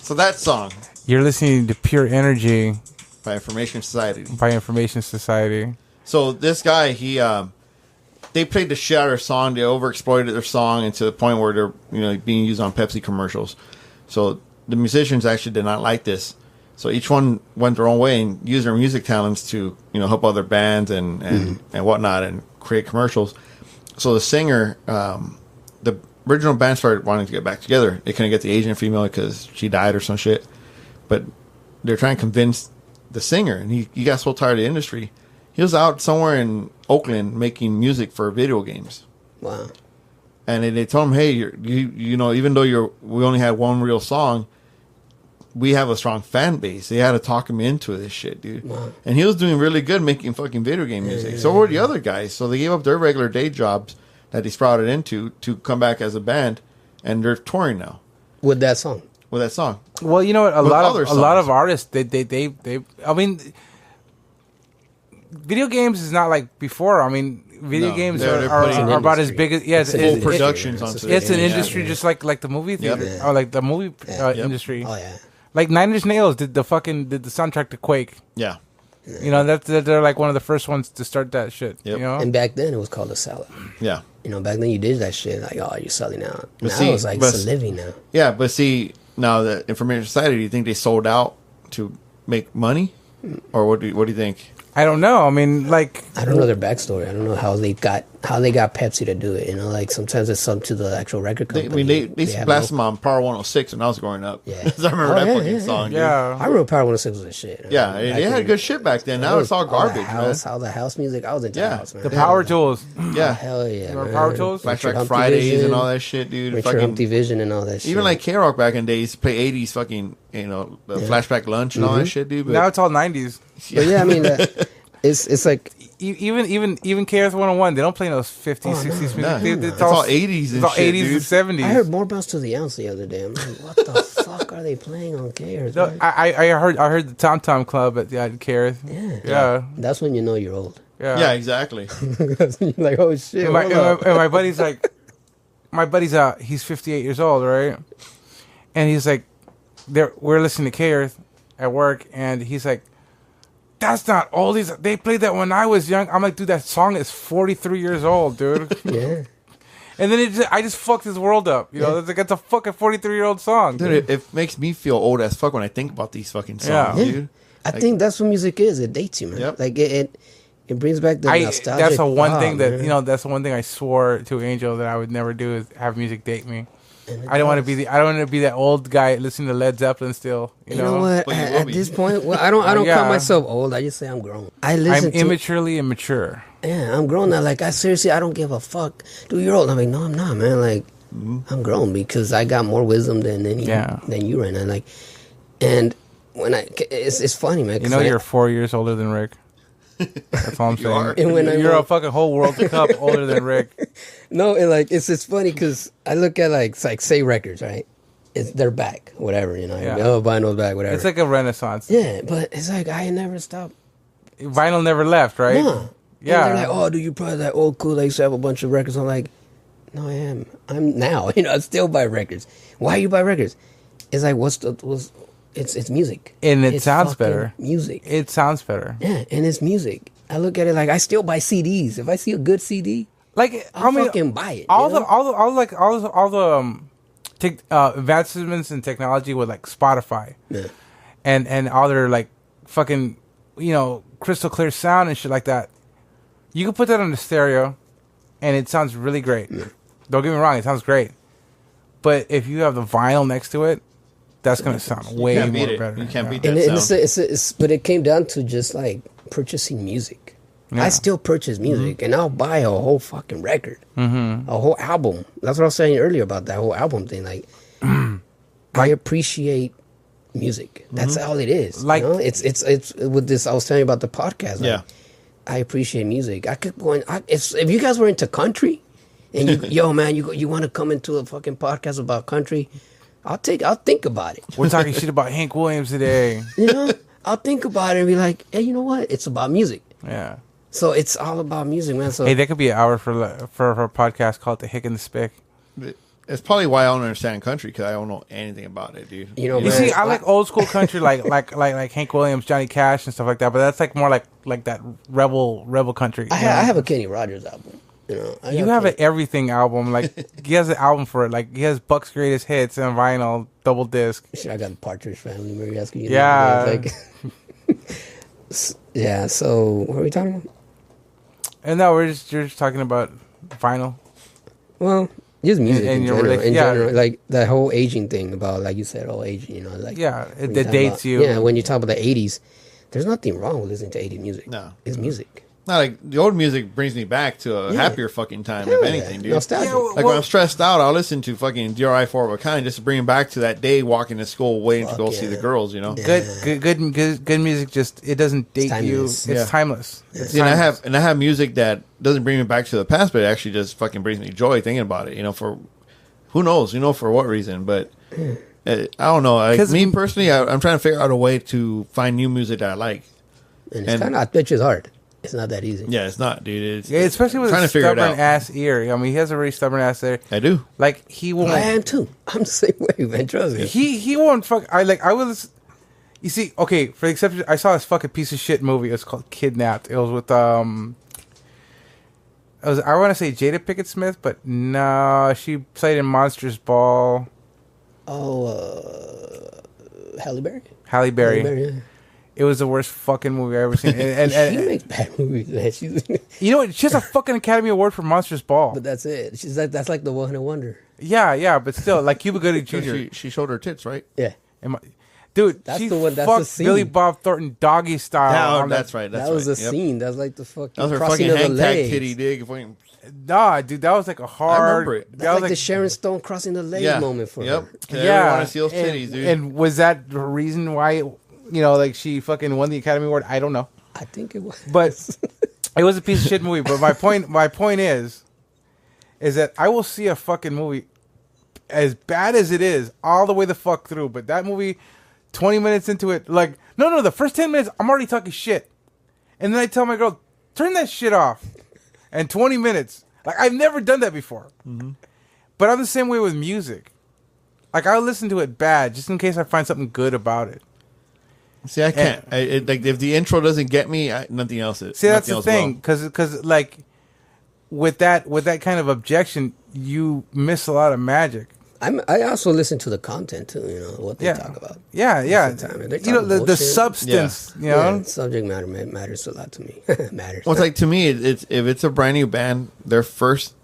So that song You're listening to Pure Energy by Information Society. by Information Society. So this guy, they played the shit out of their song. They overexploited their song and to the point where they're being used on Pepsi commercials. So the musicians actually did not like this. So each one went their own way and used their music talents to help other bands and whatnot and create commercials. So the singer, the original band started wanting to get back together. They couldn't get the Asian female because she died or some shit. But they're trying to convince the singer, and he got so tired of the industry. He was out somewhere in Oakland making music for video games. Wow. And they told him, hey, even though we only had one real song, we have a strong fan base. They had to talk him into this shit, dude. Wow. And he was doing really good making fucking video game music. So were the other guys. So they gave up their regular day jobs that they sprouted into to come back as a band, and they're touring now With that song. Well, you know what? A lot of artists, they I mean, video games is not like before. I mean, video games are about as big as full productions onto it's an industry just like the movie theater or like the movie industry. Oh yeah. Like Nine Inch Nails did the soundtrack to Quake. Yeah. You know, they're like one of the first ones to start that shit. Yep. You know? And back then it was called a seller. Yeah. You know, back then you did that shit like, oh, you're selling out. But Now it's like it's a living now. Yeah, but see, now the Information Society, do you think they sold out to make money, or what do you think? I don't know. I mean, like, I don't know their backstory. I don't know how they got Pepsi to do it. You know, like sometimes it's up to the actual record company. They used to blast them on Power 106 when I was growing up. Yeah. 'Cause I remember that fucking song. Yeah. I remember Power 106 was a shit. Yeah, they had good shit back then. Now it's all garbage, man. All the house music. I was into house, man. the Power Tools. Yeah. Hell yeah. Remember Power Tools? Flashback Fridays and all that shit, dude. Richard Humpty Vision and all that shit. Even like K-Rock back in the day used to play 80s fucking, Flashback Lunch and all that shit, dude. But Now it's all 90s. But yeah, I mean, it's like Even KRS 101, they don't play those 50s, 60s music. Nah. It's all 80s and it's all shit, 80s dude. and 70s. I heard More Bounce to the Ounce the other day. I'm like, what the fuck are they playing on KRS? No, I heard the Tom Tom Club at KRS. Yeah. That's when you know you're old. Yeah, exactly. You're like, oh shit. And my buddy's like, he's 58 years old, right? And he's like, we're listening to KRS at work, and he's like, that's not all these. They played that when I was young. I'm like, dude, that song is 43 years old, dude. Yeah. And then I just fucked his world up. You know, it's a fucking 43-year-old song. Dude, it makes me feel old as fuck when I think about these fucking songs, dude. I think that's what music is. It dates you, man. Yep. Like it brings back the nostalgia. That's the one thing that that's the one thing I swore to Angel that I would never do is have music date me. I don't want to be that old guy listening to Led Zeppelin still. You know what? At this point, well, I don't call myself old. I just say I'm grown. I'm immaturely immature. Yeah, I'm grown now. Like I don't give a fuck. Dude, you're old. I'm like, no, I'm not, man. Like I'm grown because I got more wisdom than you right now. Like, and when it's funny, man. You know, you're 4 years older than Rick. That's all I'm saying. And when you're a fucking whole World Cup older than Rick. No, and like it's funny because I look at like say records, right? They're back, whatever, you know. Oh, vinyl's back, whatever. It's like a renaissance. Yeah, but it's like I never stopped. Vinyl never left, right? No. Yeah. And they're like, oh, do you probably that old cool? I used to have a bunch of records. I'm like, no, I am. I'm now. You know, I still buy records. Why you buy records? It's like it's music. And it sounds better. Music. It sounds better. Yeah, and it's music. I look at it like I still buy CDs. If I see a good CD, I'll fucking buy it. All the advancements in technology with like Spotify, and all their like fucking crystal clear sound and shit like that. You can put that on the stereo, and it sounds really great. Yeah. Don't get me wrong, it sounds great. But if you have the vinyl next to it, that's gonna sound way more better. You can't beat that sound. But it came down to just like purchasing music. Yeah. I still purchase music, and I'll buy a whole fucking record, a whole album. That's what I was saying earlier about that whole album thing. Like, I appreciate music. That's all it is. Like, it's with this. I was telling you about the podcast. Like, I appreciate music. I could go if you guys were into country, and you want to come into a fucking podcast about country, I'll think about it. We're talking shit about Hank Williams today. You know, I'll think about it and be like, hey, you know what? It's about music. Yeah. So it's all about music, man. So Hey, that could be an hour for a podcast called The Hick and the Spick. It's probably why I don't understand country, because I don't know anything about it, dude. You know, You man, see, I like old school country, like Hank Williams, Johnny Cash, and stuff like that. But that's like more like that rebel country. I have a Kenny Rogers album. You know, You have an everything album. Like he has an album for it. Like he has Buck's greatest hits and vinyl, double disc. Shit, I got the Partridge Family. Mary asking you. Yeah. Yeah. So what are we talking about? And no, you're just talking about vinyl. Well, just music And in your general. relation- In yeah. general, like that whole aging thing about, like you said, aging. You know, like Yeah, when that talk dates about- you. Yeah, when you talk about the '80s, there's nothing wrong with listening to '80s music. No. It's music. Not like the old music brings me back to a happier fucking time, if anything, dude. Nostalgia. Yeah, well- Like when I'm stressed out, I'll listen to fucking DRI 4 of a kind just to bring me back to that day walking to school waiting to Fuck go see yeah. the girls, you know? Yeah. Good music. Just it doesn't date you. timeless. It's Yeah. timeless. It's And timeless. I have music that doesn't bring me back to the past, but it actually just fucking brings me joy thinking about it, you know, for who knows, you know, for what reason, but I don't know. Like 'Cause- me personally, I'm trying to figure out a way to find new music that I like. And it's kind of, I bet you it's hard. It's not that easy. Yeah, it's not, dude. It's, Yeah, especially with trying a to figure it stubborn out. ass ear. I mean, he has a really stubborn ass there. I do. Like he won't. I am too. I'm the same way, man. Trust me. He won't fuck. I was. You see, okay, for the exception, I saw this fucking piece of shit movie. It was called Kidnapped. It was with I want to say Jada Pinkett Smith, but no, she played in Monsters Ball. Halle Berry. Halle Berry. Yeah. It was the worst fucking movie I ever seen. And She makes bad movies, man. you know what? She has a fucking Academy Award for Monsters Ball. But that's it. She's like, that's like the one hit wonder. Yeah, but still, like Cuba Gooding Jr. She showed her tits, right? Yeah. Dude, That's she the one- that's the fucked scene. Billy Bob Thornton doggy style. on That's right. That's that was right. the Yep. scene. That was like the fucking That was her crossing fucking of the hang tag legs. titty dig. Fucking- Nah, dude, that was like a hard. remember it. That That's was like the Sharon Stone crossing the legs Yeah. moment for Yep. her. Yeah. Want to see those and, titties, dude. And was that the reason why, like she fucking won the Academy Award? I don't know, I think it was. but it was a piece of shit movie. But my point is that I will see a fucking movie as bad as it is all the way the fuck through. But that movie, 20 minutes into it, like no, the first 10 minutes I'm already talking shit, and then I tell my girl, turn that shit off. And 20 minutes, like I've never done that before. Mm-hmm. But I'm the same way with music. Like I'll listen to it bad just in case I find something good about it. See, I can't. Like if the intro doesn't get me, nothing else is. See, that's nothing the else will. thing, because like with that kind of objection, you miss a lot of magic. I also listen to the content too. You know what they Yeah, talk about. yeah. Most of the time, if they You know talk the bullshit, substance. You know, Yeah, subject matter matters a lot to me. Matters. Well, it's like to me, it's if it's a brand new band, their first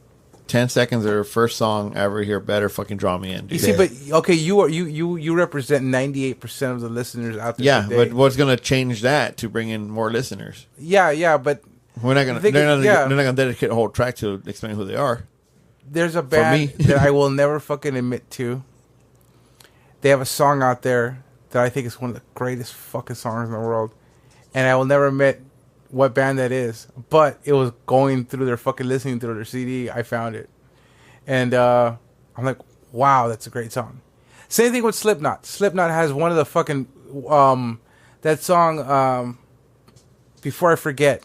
10 seconds of their first song I ever hear better fucking draw me in. you Dude. see, but okay, you represent 98% of the listeners out there. Yeah, today. but what's gonna change that to bring in more listeners? yeah, but We're not gonna. They They're could- not. yeah. They're not gonna dedicate a whole track to explain who they are. there's a me. band that I will never fucking admit to. They have a song out there that I think is one of the greatest fucking songs in the world. And I will never admit what band that is. But it was going through their fucking listening through their CD. I found it. And I'm like, wow, that's a great song. Same thing with Slipknot. Slipknot has one of the fucking, that song, Before I Forget,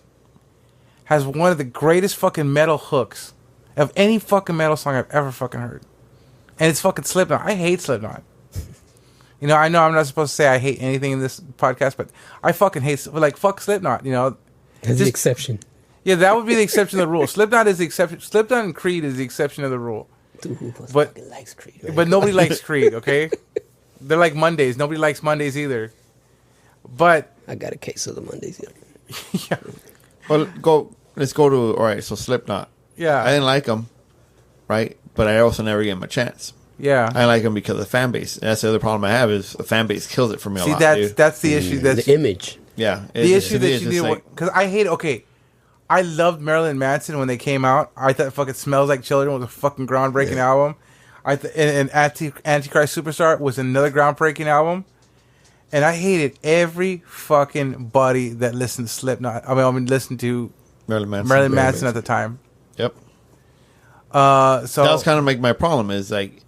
has one of the greatest fucking metal hooks of any fucking metal song I've ever fucking heard. And it's fucking Slipknot. I hate Slipknot. You know I'm not supposed to say I hate anything in this podcast, but I fucking hate, like, fuck Slipknot, you know. That's the exception. Yeah, that would be the exception to the rule. Slipknot is the exception. Slipknot and Creed is the exception of the rule. Dude, who But- fucking likes Creed? Right? But nobody likes Creed, okay? They're like Mondays. Nobody likes Mondays either. But, I got a case of the Mondays. yeah. Well, let's go to all right. So Slipknot. Yeah. I didn't like them, right? But I also never gave them a chance. Yeah. I like them because of the fan base. And that's the other problem I have is the fan base kills it for me a See, lot. that's dude. that's the issue. That's The image. Yeah, the issue to me, that it's you just need like- because I hate. Okay, I loved Marilyn Manson when they came out. I thought fucking "Smells Like Children" was a fucking groundbreaking album. And Antichrist Superstar was another groundbreaking album. And I hated every fucking buddy that listened to Slipknot. I mean, listened to Marilyn Manson. Marilyn Manson at the time. Yep. So That was kind of like my problem is like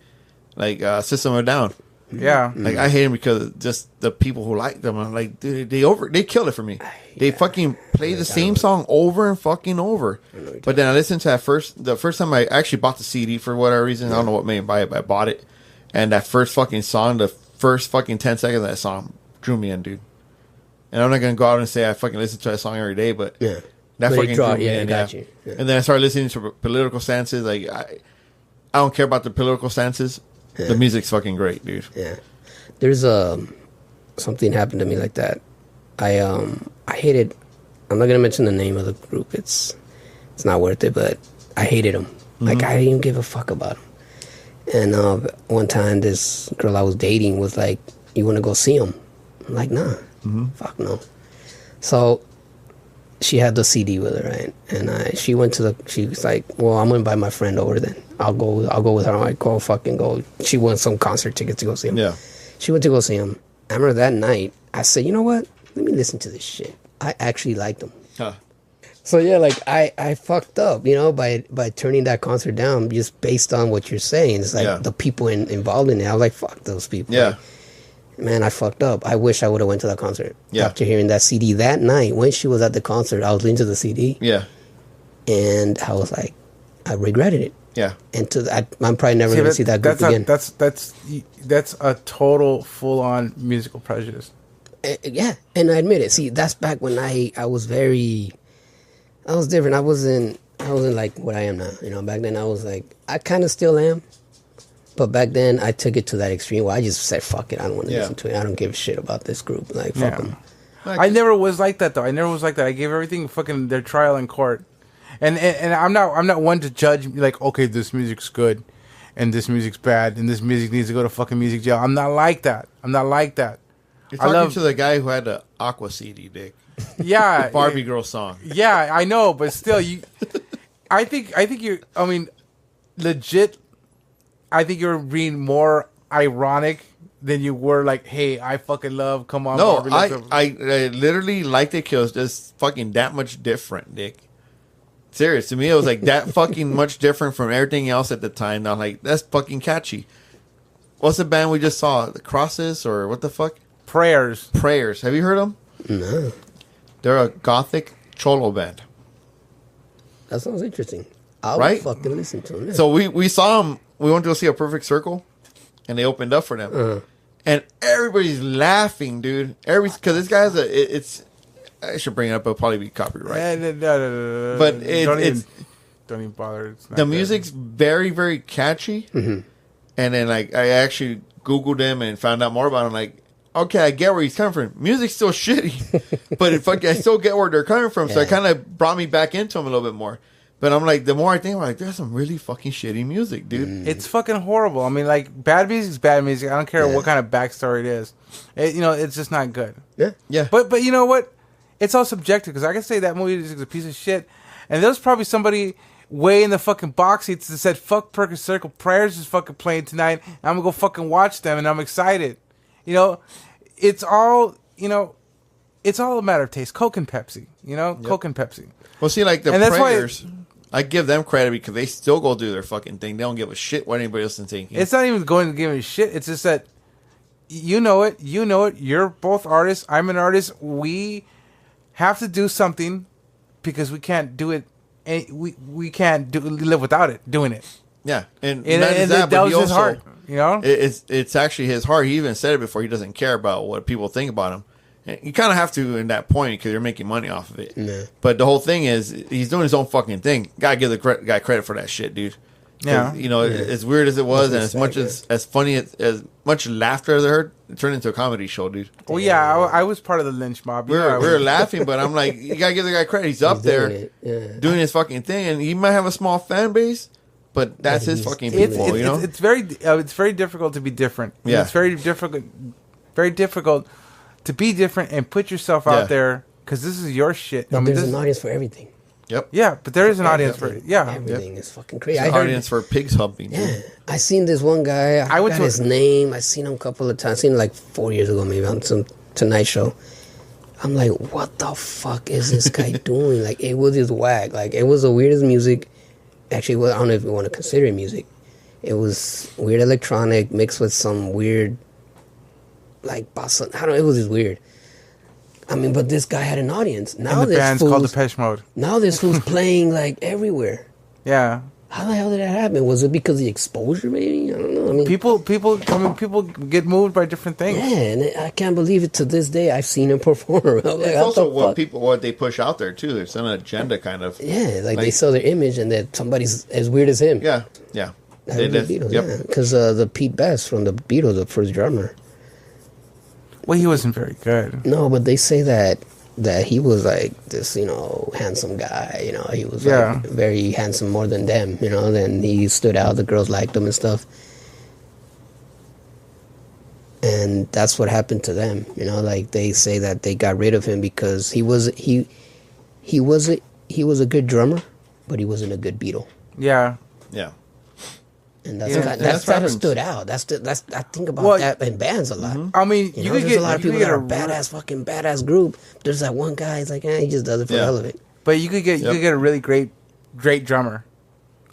System of a Down. Yeah. Like I hate him because of just the people who like them. I'm like, dude, they killed it for me. They fucking play the same song over and fucking over. But then I listened to the first time I actually bought the CD for whatever reason. I don't know what made me buy it, but I bought it. And that first fucking song, the first fucking 10 seconds of that song drew me in, dude. And I'm not gonna go out and say I fucking listen to that song every day, but that fucking drew me in. Yeah. And then I started listening to political stances. Like I don't care about the political stances. Yeah. The music's fucking great, dude. Yeah. There's something happened to me like that. I hated. I'm not gonna mention the name of the group. It's not worth it. But I hated them. Like I didn't even give a fuck about them. And one time, this girl I was dating was like, "You want to go see them?" I'm like, "Nah, fuck no." So she had the CD with her, right? And she went to she was like, "Well, I'm gonna invite my friend over then. I'll go with her." I'm like, "Go fucking go." She won some concert tickets to go see him. Yeah. She went to go see him. I remember that night, I said, "You know what? Let me listen to this shit." I actually liked him. Huh. So yeah, like I fucked up, you know, by turning that concert down just based on what you're saying. It's like the people involved in it. I was like, fuck those people. Yeah. Like, man, I fucked up. I wish I would have went to that concert. Yeah. After hearing that CD that night, when she was at the concert, I was listening to the CD. Yeah. And I was like, I regretted it. Yeah. And I'm probably never going to see that group again. That's a total full-on musical prejudice. Yeah, and I admit it. See, that's back when I was different. I wasn't like what I am now. You know, back then I was like, I kind of still am. But back then I took it to that extreme where I just said, fuck it. I don't want to listen to it. I don't give a shit about this group. Like, fuck them. I never was like that, though. I never was like that. I gave everything fucking their trial in court. And I'm not one to judge, like, okay, this music's good and this music's bad and this music needs to go to fucking music jail. I'm not like that. You're talking to the guy who had the Aqua CD, Dick. Yeah. Barbie Girl song. Yeah, I know, but still, I think you're, I mean, legit, I think you're being more ironic than you were like, hey, I fucking love, come on. No, Barbie, I literally liked it because it was just fucking that much different, Dick. Serious. To me, it was like that fucking much different from everything else at the time. I'm like, that's fucking catchy. What's the band we just saw? The Crosses or what the fuck? Prayers. Have you heard them? No. They're a gothic cholo band. That sounds interesting. I would fucking listen to them. Yeah. So we saw them. We went to go see A Perfect Circle, and they opened up for them. And everybody's laughing, dude. Because this guy's it's. I should bring it up. It'll probably be copyright. No. But don't even bother. The music's very, very catchy. And then like I actually Googled him and found out more about him. Like, okay, I get where he's coming from. Music's still shitty, but I still get where they're coming from. So it kind of brought me back into him a little bit more. But I'm like, the more I think, I'm like, there's some really fucking shitty music, dude. It's fucking horrible. I mean, like, bad music's bad music. I don't care what kind of backstory it is. It's just not good. Yeah. But you know what? It's all subjective because I can say that movie is a piece of shit, and there's probably somebody way in the fucking box seats that said, "Fuck Perfect Circle, Prayers is fucking playing tonight. And I'm gonna go fucking watch them, and I'm excited." You know, it's all a matter of taste. Coke and Pepsi, Coke and Pepsi. Well, see, like the Prayers, I give them credit because they still go do their fucking thing. They don't give a shit what anybody else is thinking. It's not even going to give a shit. It's just that you know it. You're both artists. I'm an artist. We have to do something because we can't do it. We can't live without it. Doing it. Yeah, and that was his heart. It's actually his heart. He even said it before. He doesn't care about what people think about him. And you kind of have to in that point because you're making money off of it. Yeah. But the whole thing is he's doing his own fucking thing. Gotta give the guy credit for that shit, dude. Yeah. As weird as it was, and as much as funny as much laughter as I heard, it turned into a comedy show, dude. Well, yeah, I was part of the lynch mob. We were laughing, but I'm like, you gotta give the guy credit. He's up there doing his fucking thing, and he might have a small fan base, but that's his fucking people. It's very difficult to be different. Yeah, it's very difficult to be different and put yourself out there because this is your shit. There's an audience for everything. Yep. Yeah, but there is an audience for it. Yeah. Everything is fucking crazy. There's an audience for pigs humping. Yeah. I seen this one guy. I went to his name. I seen him a couple of times. I seen him like 4 years ago maybe on some Tonight Show. I'm like, what the fuck is this guy doing? Like, it was just whack. Like, it was the weirdest music. Actually, I don't know if you want to consider it music. It was weird electronic mixed with some weird like bossa. I don't know. It was just weird. I mean, but this guy had an audience. Now And the band's called Depeche Mode. Now this fool's playing like everywhere. Yeah. How the hell did that happen? Was it because of the exposure? Maybe I don't know. I mean, people get moved by different things. yeah, and I can't believe it to this day. I've seen him perform. I'm like, It's also what they push out there too. It's an agenda kind of. Yeah, like they sell their image, and that somebody's as weird as him. Yeah. They did. Beatles, Yep. yeah, because the Pete Best from the Beatles, the first drummer. Well, he wasn't very good. No, but they say that he was like this, handsome guy. He was like very handsome, more than them. Then he stood out. The girls liked him and stuff. And that's what happened to them. Like they say that they got rid of him because he was a good drummer, but he wasn't a good Beatle. Yeah. Yeah. And that's kind of stood out. I think about that in bands a lot. I mean, you could there's get a lot of people that are badass group. There's that one guy. He's like, he just does it for the hell of it. But you could get a really great drummer,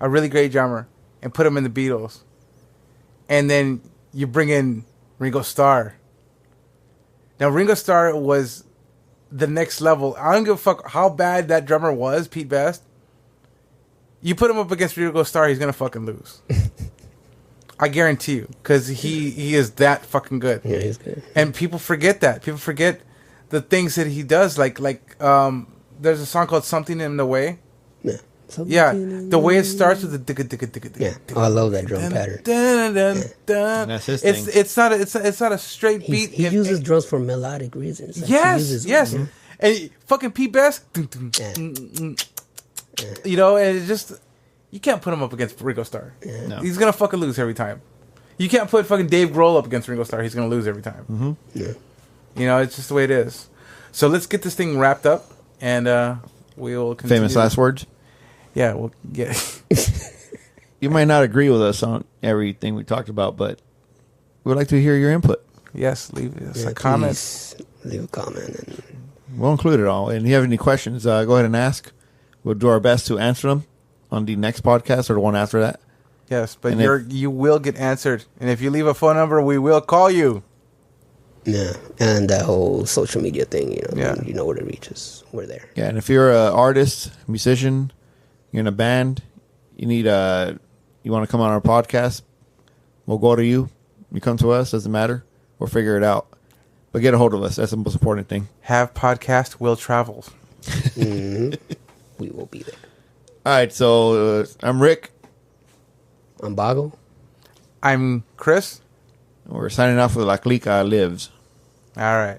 and put him in the Beatles, and then you bring in Ringo Starr. Now Ringo Starr was the next level. I don't give a fuck how bad that drummer was, Pete Best. You put him up against Ringo Starr, he's gonna fucking lose. I guarantee you, because he is that fucking good. Yeah, he's good. And people forget that. People forget the things that he does. Like there's a song called "Something in the Way." Yeah. The way it starts with the digga digga digga digga. Yeah, I love that drum pattern. That's his thing. It's not a straight beat. He uses drums for melodic reasons. Like Yes. And fucking Pete Best. And it's just, you can't put him up against Ringo Starr. Yeah. No. He's gonna fucking lose every time. You can't put fucking Dave Grohl up against Ringo Starr. He's gonna lose every time. Mm-hmm. Yeah. It's just the way it is. So let's get this thing wrapped up, and we'll continue. Famous last words. Yeah, we'll get. You might not agree with us on everything we talked about, but we would like to hear your input. Yes, leave us a comment. Leave a comment, and We'll include it all. And if you have any questions, go ahead and ask. We'll do our best to answer them on the next podcast or the one after that. Yes, but you will get answered. And if you leave a phone number, we will call you. yeah, and that whole social media thing, Yeah. you know where to reach us. We're there. Yeah, and if you're an artist, musician, you're in a band, you want to come on our podcast, we'll go to you. You come to us, doesn't matter. We'll figure it out. But get a hold of us. That's the most important thing. Have podcast will travel. Mm-hmm. We will be there. All right, so I'm Rick. I'm Bahgo. I'm Chris. We're signing off with La Clika Lives. All right.